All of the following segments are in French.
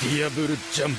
Diable Jump.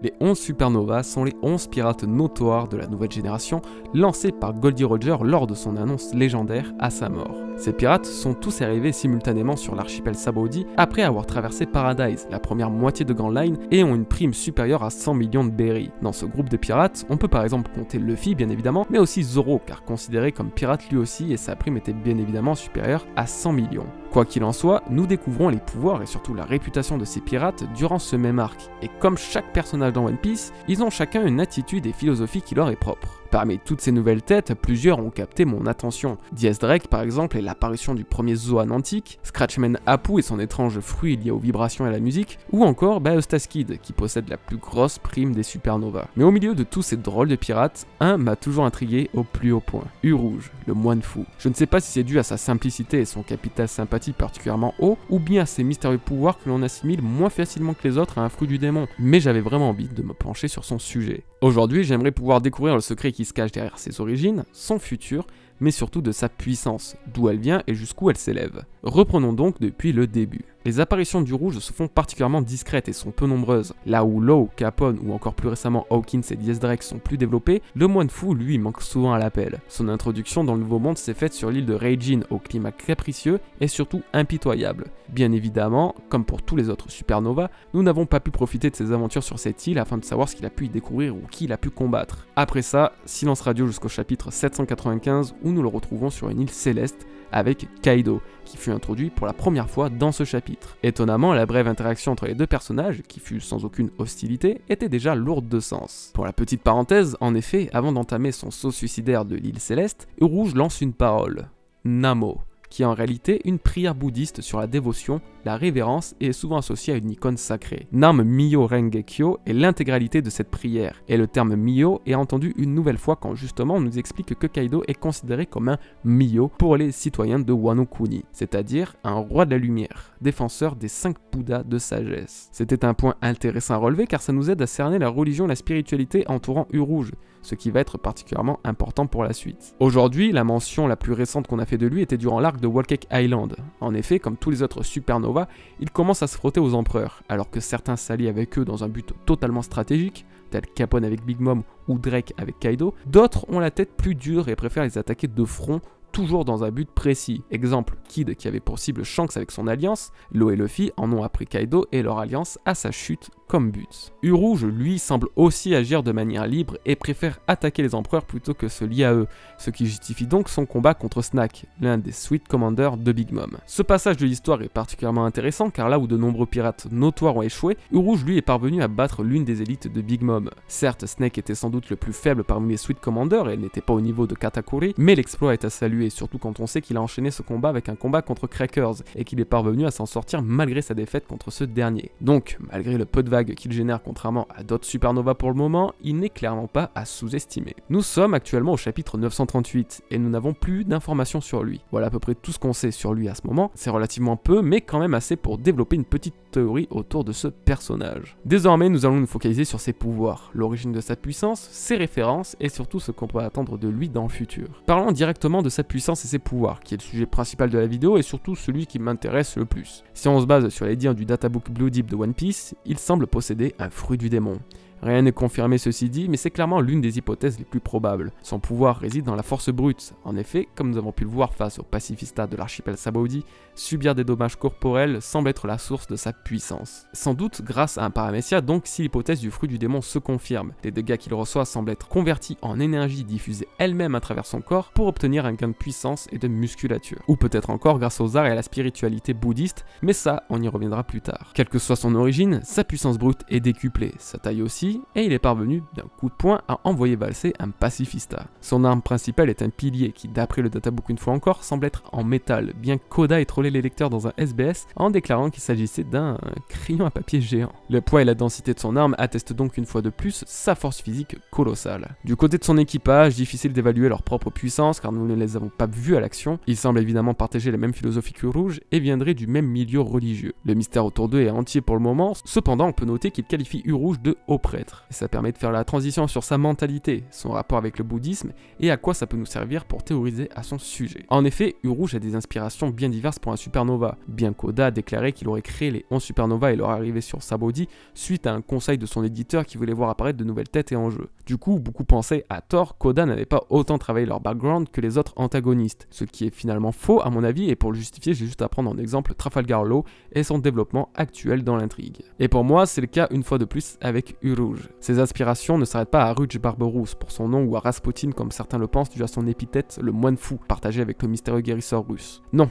Les 11 supernovas sont les 11 pirates notoires de la nouvelle génération lancés par Goldie Roger lors de son annonce légendaire à sa mort. Ces pirates sont tous arrivés simultanément sur l'archipel Sabaody après avoir traversé Paradise, la première moitié de Grand Line, et ont une prime supérieure à 100 millions de berries. Dans ce groupe de pirates, on peut par exemple compter Luffy bien évidemment, mais aussi Zoro car considéré comme pirate lui aussi et sa prime était bien évidemment supérieure à 100 millions. Quoi qu'il en soit, nous découvrons les pouvoirs et surtout la réputation de ces pirates durant ce même arc, et comme chaque personnage dans One Piece, ils ont chacun une attitude et philosophie qui leur est propre. Parmi toutes ces nouvelles têtes, plusieurs ont capté mon attention. Diaz Drake par exemple et l'apparition du premier Zoan antique, Scratchman Apu et son étrange fruit lié aux vibrations et à la musique, ou encore Eustace Kid qui possède la plus grosse prime des supernovas. Mais au milieu de tous ces drôles de pirates, un m'a toujours intrigué au plus haut point, U-Rouge, le moine fou. Je ne sais pas si c'est dû à sa simplicité et son capital sympathie particulièrement haut, ou bien à ses mystérieux pouvoirs que l'on assimile moins facilement que les autres à un fruit du démon, mais j'avais vraiment envie de me pencher sur son sujet. Aujourd'hui, j'aimerais pouvoir découvrir le secret qui se cache derrière ses origines, son futur, mais surtout de sa puissance, d'où elle vient et jusqu'où elle s'élève. Reprenons donc depuis le début. Les apparitions du rouge se font particulièrement discrètes et sont peu nombreuses. Là où Law, Capone ou encore plus récemment Hawkins et Diaz Drake sont plus développés, le moine fou lui manque souvent à l'appel. Son introduction dans le nouveau monde s'est faite sur l'île de Reijin au climat capricieux et surtout impitoyable. Bien évidemment, comme pour tous les autres supernovas, nous n'avons pas pu profiter de ses aventures sur cette île afin de savoir ce qu'il a pu y découvrir ou qui il a pu combattre. Après ça, silence radio jusqu'au chapitre 795 où nous le retrouvons sur une île céleste avec Kaido, qui fut introduit pour la première fois dans ce chapitre. Étonnamment, la brève interaction entre les deux personnages, qui fut sans aucune hostilité, était déjà lourde de sens. Pour la petite parenthèse, en effet, avant d'entamer son saut suicidaire de l'île céleste, Rouge lance une parole, Namo, qui est en réalité une prière bouddhiste sur la dévotion, la révérence et est souvent associée à une icône sacrée. Nam Myo Renge Kyo est l'intégralité de cette prière, et le terme Myo est entendu une nouvelle fois quand justement on nous explique que Kaido est considéré comme un Myo pour les citoyens de Wano Kuni, c'est-à-dire un roi de la lumière, défenseur des 5 Bouddhas de sagesse. C'était un point intéressant à relever car ça nous aide à cerner la religion et la spiritualité entourant U-Rouge, ce qui va être particulièrement important pour la suite. Aujourd'hui, la mention la plus récente qu'on a fait de lui était durant l'arc de Whole Cake Island. En effet, comme tous les autres supernovas, il commence à se frotter aux empereurs, alors que certains s'allient avec eux dans un but totalement stratégique, tel Capone avec Big Mom ou Drake avec Kaido, d'autres ont la tête plus dure et préfèrent les attaquer de front, toujours dans un but précis. Exemple, Kid qui avait pour cible Shanks avec son alliance, Law et Luffy en ont appris Kaido et leur alliance à sa chute comme but. U-Rouge, lui, semble aussi agir de manière libre et préfère attaquer les empereurs plutôt que se lier à eux, ce qui justifie donc son combat contre Snack, l'un des Sweet Commanders de Big Mom. Ce passage de l'histoire est particulièrement intéressant car là où de nombreux pirates notoires ont échoué, U-Rouge lui est parvenu à battre l'une des élites de Big Mom. Certes, Snake était sans doute le plus faible parmi les Sweet Commanders et n'était pas au niveau de Katakuri, mais l'exploit est à saluer, surtout quand on sait qu'il a enchaîné ce combat avec un combat contre Crackers et qu'il est parvenu à s'en sortir malgré sa défaite contre ce dernier. Donc, malgré le peu de vagues qu'il génère contrairement à d'autres supernovas pour le moment, il n'est clairement pas à sous-estimer. Nous sommes actuellement au chapitre 938 et nous n'avons plus d'informations sur lui. Voilà à peu près tout ce qu'on sait sur lui à ce moment, c'est relativement peu mais quand même assez pour développer une petite théorie autour de ce personnage. Désormais nous allons nous focaliser sur ses pouvoirs, l'origine de sa puissance, ses références et surtout ce qu'on peut attendre de lui dans le futur. Parlons directement de sa puissance et ses pouvoirs, qui est le sujet principal de la vidéo et surtout celui qui m'intéresse le plus. Si on se base sur les dires du databook Blue Deep de One Piece, il semble posséder un fruit du démon. Rien n'est confirmé ceci dit, mais c'est clairement l'une des hypothèses les plus probables. Son pouvoir réside dans la force brute. En effet, comme nous avons pu le voir face aux pacifistas de l'archipel Sabaody, subir des dommages corporels semble être la source de sa puissance. Sans doute grâce à un paramécia donc si l'hypothèse du fruit du démon se confirme. Les dégâts qu'il reçoit semblent être convertis en énergie diffusée elle-même à travers son corps pour obtenir un gain de puissance et de musculature. Ou peut-être encore grâce aux arts et à la spiritualité bouddhiste, mais ça on y reviendra plus tard. Quelle que soit son origine, sa puissance brute est décuplée, sa taille aussi, et il est parvenu d'un coup de poing à envoyer valser un pacifista. Son arme principale est un pilier qui, d'après le databook une fois encore, semble être en métal, bien qu'Oda ait trollé les lecteurs dans un SBS en déclarant qu'il s'agissait d'un crayon à papier géant. Le poids et la densité de son arme attestent donc une fois de plus sa force physique colossale. Du côté de son équipage, difficile d'évaluer leur propre puissance car nous ne les avons pas vus à l'action, ils semblent évidemment partager la même philosophie que Rouge et viendraient du même milieu religieux. Le mystère autour d'eux est entier pour le moment, cependant on peut noter qu'il qualifie U-Rouge de Oppressed. être. Et ça permet de faire la transition sur sa mentalité, son rapport avec le bouddhisme et à quoi ça peut nous servir pour théoriser à son sujet. En effet, U-Rouge a des inspirations bien diverses pour un supernova, bien qu'Oda a déclaré qu'il aurait créé les 11 supernovas et leur arrivée sur Sabaody suite à un conseil de son éditeur qui voulait voir apparaître de nouvelles têtes et enjeux. Du coup, beaucoup pensaient à tort qu'Oda n'avait pas autant travaillé leur background que les autres antagonistes, ce qui est finalement faux à mon avis, et pour le justifier, j'ai juste à prendre en exemple Trafalgar Law et son développement actuel dans l'intrigue. Et pour moi, c'est le cas une fois de plus avec U-Rouge. Ses inspirations ne s'arrêtent pas à Rudge Barberousse pour son nom ou à Rasputin comme certains le pensent dû à son épithète, le moine fou, partagé avec le mystérieux guérisseur russe. Non,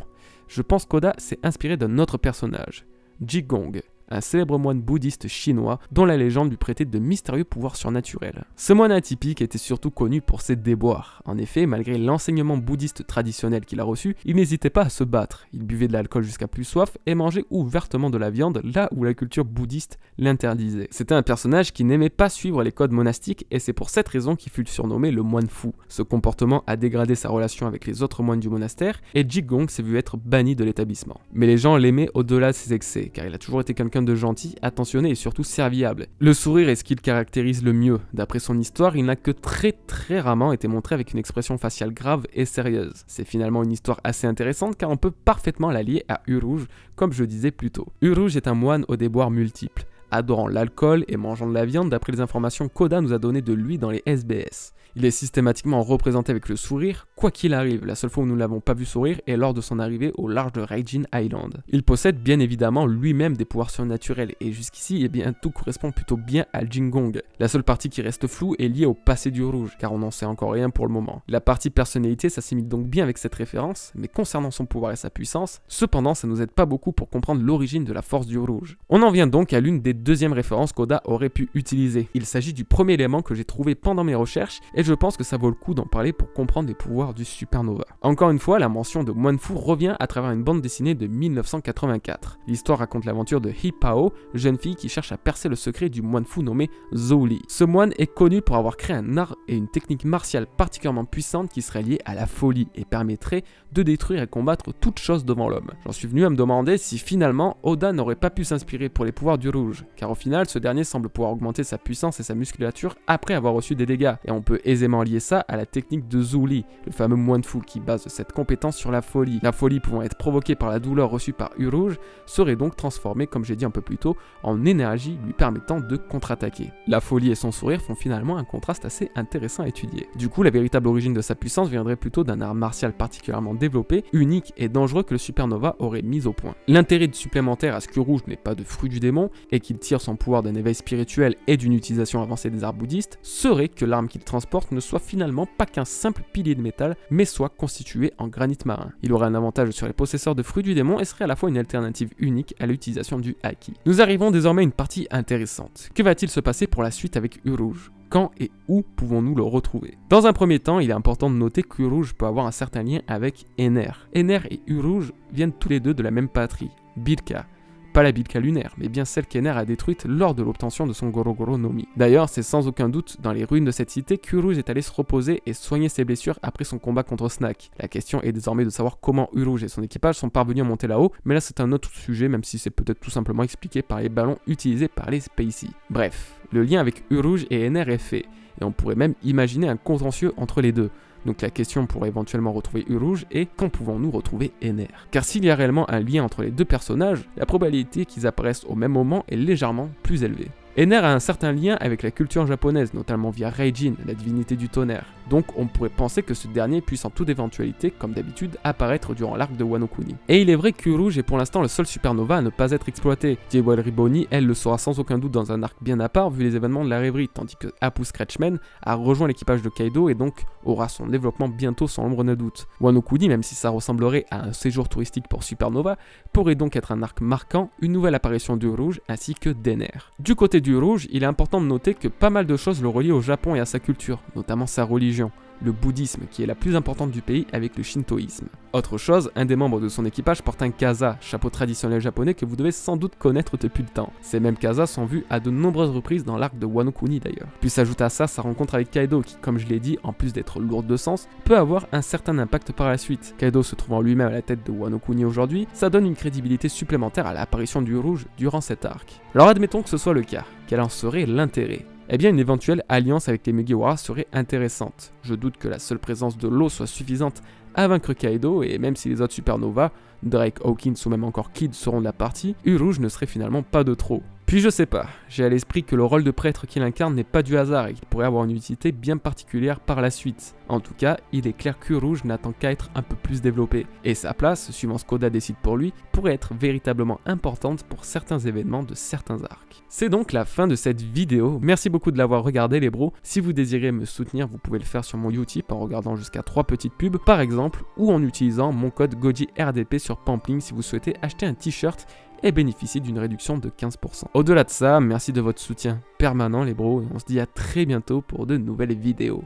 je pense qu'Oda s'est inspiré d'un autre personnage, Jigong, un célèbre moine bouddhiste chinois dont la légende lui prêtait de mystérieux pouvoirs surnaturels. Ce moine atypique était surtout connu pour ses déboires. En effet, malgré l'enseignement bouddhiste traditionnel qu'il a reçu, il n'hésitait pas à se battre. Il buvait de l'alcool jusqu'à plus soif et mangeait ouvertement de la viande là où la culture bouddhiste l'interdisait. C'était un personnage qui n'aimait pas suivre les codes monastiques et c'est pour cette raison qu'il fut surnommé le moine fou. Ce comportement a dégradé sa relation avec les autres moines du monastère et Jigong s'est vu être banni de l'établissement. Mais les gens l'aimaient au-delà de ses excès, car il a toujours été quelqu'un de gentil, attentionné et surtout serviable. Le sourire est ce qui le caractérise le mieux. D'après son histoire, il n'a que très rarement été montré avec une expression faciale grave et sérieuse. C'est finalement une histoire assez intéressante car on peut parfaitement la lier à U-Rouge, comme je le disais plus tôt. U-Rouge est un moine aux déboires multiples, adorant l'alcool et mangeant de la viande d'après les informations qu'Oda nous a données de lui dans les SBS. Il est systématiquement représenté avec le sourire, quoi qu'il arrive. La seule fois où nous ne l'avons pas vu sourire est lors de son arrivée au large de Raijin Island. Il possède bien évidemment lui-même des pouvoirs surnaturels, et jusqu'ici, eh bien, tout correspond plutôt bien à Jigong. La seule partie qui reste floue est liée au passé du Rouge, car on n'en sait encore rien pour le moment. La partie personnalité s'assimile donc bien avec cette référence, mais concernant son pouvoir et sa puissance, cependant ça nous aide pas beaucoup pour comprendre l'origine de la force du Rouge. On en vient donc à l'une des deuxièmes références qu'Oda aurait pu utiliser. Il s'agit du premier élément que j'ai trouvé pendant mes recherches, et je pense que ça vaut le coup d'en parler pour comprendre les pouvoirs du supernova. Encore une fois, la mention de moine fou revient à travers une bande dessinée de 1984. L'histoire raconte l'aventure de Hipao, jeune fille qui cherche à percer le secret du moine fou nommé Zhou Li. Ce moine est connu pour avoir créé un art et une technique martiale particulièrement puissante qui serait liée à la folie et permettrait de détruire et combattre toute chose devant l'homme. J'en suis venu à me demander si finalement Oda n'aurait pas pu s'inspirer pour les pouvoirs du Rouge, car au final ce dernier semble pouvoir augmenter sa puissance et sa musculature après avoir reçu des dégâts, et on peut aisément lier ça à la technique de Zhou Li, le fameux moine fou qui base cette compétence sur la folie. La folie pouvant être provoquée par la douleur reçue par U-Rouge serait donc transformée, comme j'ai dit un peu plus tôt, en énergie lui permettant de contre-attaquer. La folie et son sourire font finalement un contraste assez intéressant à étudier. Du coup, la véritable origine de sa puissance viendrait plutôt d'un art martial particulièrement développé, unique et dangereux que le supernova aurait mis au point. L'intérêt supplémentaire à ce qu'U-Rouge n'est pas de fruit du démon et qu'il tire son pouvoir d'un éveil spirituel et d'une utilisation avancée des arts bouddhistes serait que l'arme qu'il transporte ne soit finalement pas qu'un simple pilier de métal, mais soit constitué en granit marin. Il aurait un avantage sur les possesseurs de fruits du démon et serait à la fois une alternative unique à l'utilisation du haki. Nous arrivons désormais à une partie intéressante. Que va-t-il se passer pour la suite avec U-Rouge ? Quand et où pouvons-nous le retrouver? Dans un premier temps, il est important de noter que U-Rouge peut avoir un certain lien avec Ener. Ener et U-Rouge viennent tous les deux de la même patrie, Bilka. Pas la Bilka lunaire, mais bien celle qu'Ener a détruite lors de l'obtention de son Gorogoro no Mi. D'ailleurs, c'est sans aucun doute dans les ruines de cette cité qu'U-Rouge est allé se reposer et soigner ses blessures après son combat contre Snack. La question est désormais de savoir comment U-Rouge et son équipage sont parvenus à monter là-haut, mais là c'est un autre sujet, même si c'est peut-être tout simplement expliqué par les ballons utilisés par les Spacey. Bref, le lien avec U-Rouge et Ener est fait, et on pourrait même imaginer un contentieux entre les deux. Donc la question pour éventuellement retrouver U-Rouge est quand pouvons-nous retrouver Ener? Car s'il y a réellement un lien entre les deux personnages, la probabilité qu'ils apparaissent au même moment est légèrement plus élevée. Ener a un certain lien avec la culture japonaise, notamment via Raijin, la divinité du tonnerre. Donc on pourrait penser que ce dernier puisse en toute éventualité, comme d'habitude, apparaître durant l'arc de Wano Kuni. Et il est vrai que U-Rouge est pour l'instant le seul supernova à ne pas être exploité. Jewel Riboni, elle, le sera sans aucun doute dans un arc bien à part vu les événements de la rêverie, tandis que Apu Scratchman a rejoint l'équipage de Kaido et donc aura son développement bientôt sans l'ombre d'un doute. Wano Kuni, même si ça ressemblerait à un séjour touristique pour supernova, pourrait donc être un arc marquant, une nouvelle apparition du Rouge ainsi que d'Ener. Du côté du Rouge, il est important de noter que pas mal de choses le relient au Japon et à sa culture, notamment sa religion, le bouddhisme qui est la plus importante du pays avec le shintoïsme. Autre chose, un des membres de son équipage porte un kaza, chapeau traditionnel japonais que vous devez sans doute connaître depuis le temps. Ces mêmes kazas sont vus à de nombreuses reprises dans l'arc de Wano Kuni d'ailleurs. Puis s'ajoute à ça sa rencontre avec Kaido qui, comme je l'ai dit, en plus d'être lourde de sens, peut avoir un certain impact par la suite. Kaido se trouvant lui-même à la tête de Wano Kuni aujourd'hui, ça donne une crédibilité supplémentaire à l'apparition du Rouge durant cet arc. Alors admettons que ce soit le cas, quel en serait l'intérêt ? eh bien une éventuelle alliance avec les Mugiwara serait intéressante. Je doute que la seule présence de l'eau soit suffisante à vaincre Kaido, et même si les autres Supernovas, Drake, Hawkins ou même encore Kid seront de la partie, U-Rouge ne serait finalement pas de trop. Puis je sais pas, j'ai à l'esprit que le rôle de prêtre qu'il incarne n'est pas du hasard et qu'il pourrait avoir une utilité bien particulière par la suite. En tout cas, il est clair qu'U-Rouge n'attend qu'à être un peu plus développé, et sa place, suivant ce qu'Oda décide pour lui, pourrait être véritablement importante pour certains événements de certains arcs. C'est donc la fin de cette vidéo, merci beaucoup de l'avoir regardé les bros. Si vous désirez me soutenir, vous pouvez le faire sur mon Utip en regardant jusqu'à 3 petites pubs par exemple, ou en utilisant mon code GOJIRDP sur Pampling si vous souhaitez acheter un t-shirt et bénéficier d'une réduction de 15%. Au-delà de ça, merci de votre soutien permanent les bros, et on se dit à très bientôt pour de nouvelles vidéos.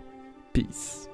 Peace.